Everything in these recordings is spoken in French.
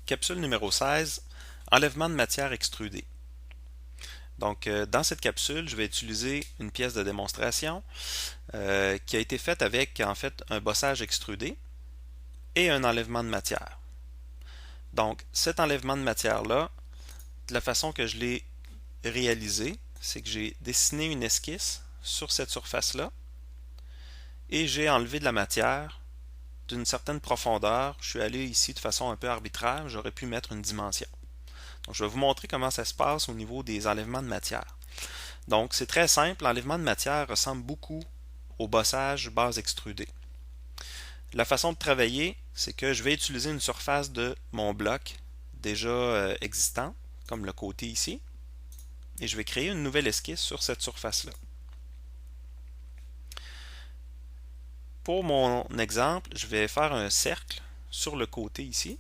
Capsule numéro 16, enlèvement de matière extrudée. Donc, dans cette capsule, je vais utiliser une pièce de démonstration qui a été faite avec en fait un bossage extrudé et un enlèvement de matière. Donc, cet enlèvement de matière-là, de la façon que je l'ai réalisé, c'est que j'ai dessiné une esquisse sur cette surface-là et j'ai enlevé de la matière d'une certaine profondeur. Je suis allé ici de façon un peu arbitraire, j'aurais pu mettre une dimension. Donc, je vais vous montrer comment ça se passe au niveau des enlèvements de matière. Donc, c'est très simple. L'enlèvement de matière ressemble beaucoup au bossage base extrudée. La façon de travailler, c'est que je vais utiliser une surface de mon bloc déjà existant, comme le côté ici, et je vais créer une nouvelle esquisse sur cette surface-là. Pour mon exemple, je vais faire un cercle sur le côté ici,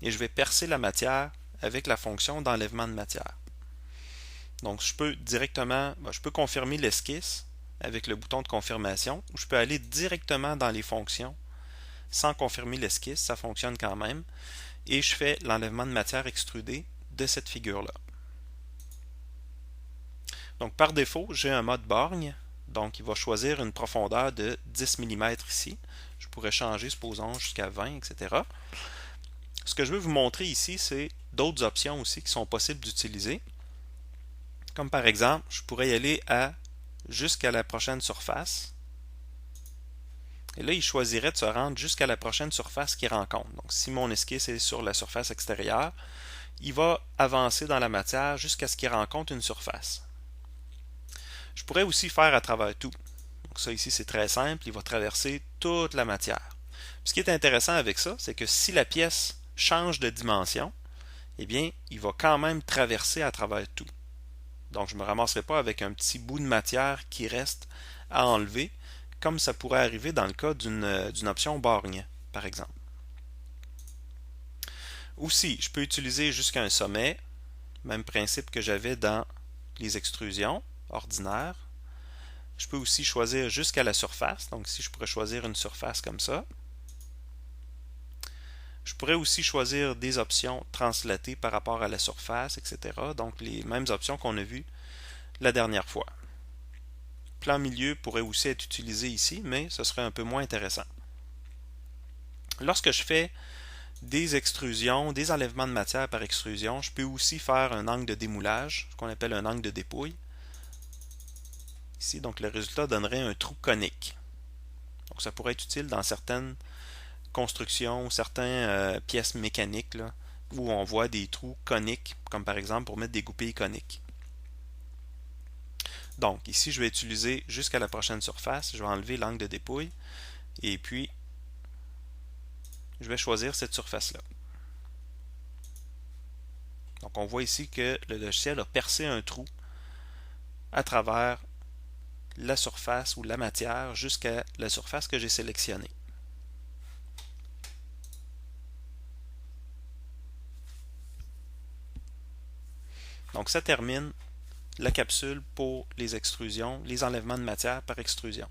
et je vais percer la matière avec la fonction d'enlèvement de matière. Donc, je peux confirmer l'esquisse avec le bouton de confirmation, ou je peux aller directement dans les fonctions sans confirmer l'esquisse, ça fonctionne quand même, et je fais l'enlèvement de matière extrudée de cette figure-là. Donc, par défaut, j'ai un mode borgne, donc il va choisir une profondeur de 10 mm ici. Je pourrais changer, supposons, jusqu'à 20, etc. Ce que je veux vous montrer ici, c'est d'autres options aussi qui sont possibles d'utiliser. Comme par exemple, je pourrais y aller jusqu'à la prochaine surface. Et là, il choisirait de se rendre jusqu'à la prochaine surface qu'il rencontre. Donc, si mon esquisse est sur la surface extérieure, il va avancer dans la matière jusqu'à ce qu'il rencontre une surface. Je pourrais aussi faire à travers tout. Donc ça ici, c'est très simple. Il va traverser toute la matière. Ce qui est intéressant avec ça, c'est que si la pièce change de dimension, eh bien, il va quand même traverser à travers tout. Donc, je ne me ramasserai pas avec un petit bout de matière qui reste à enlever, comme ça pourrait arriver dans le cas d'une option borgne, par exemple. Aussi, je peux utiliser jusqu'à un sommet, même principe que j'avais dans les extrusions ordinaires. Je peux aussi choisir jusqu'à la surface, donc ici je pourrais choisir une surface comme ça. Je pourrais aussi choisir des options translatées par rapport à la surface, etc. Donc les mêmes options qu'on a vues la dernière fois. Plan milieu pourrait aussi être utilisé ici, mais ce serait un peu moins intéressant. Lorsque je fais des extrusions, des enlèvements de matière par extrusion, je peux aussi faire un angle de démoulage, ce qu'on appelle un angle de dépouille. Ici, donc le résultat donnerait un trou conique. Donc ça pourrait être utile dans certaines constructions, certaines pièces mécaniques là, où on voit des trous coniques, comme par exemple pour mettre des goupilles coniques. Donc ici, je vais utiliser jusqu'à la prochaine surface, je vais enlever l'angle de dépouille, et puis je vais choisir cette surface-là. Donc on voit ici que le logiciel a percé un trou à travers la surface ou la matière jusqu'à la surface que j'ai sélectionnée. Donc ça termine la capsule pour les extrusions, les enlèvements de matière par extrusion.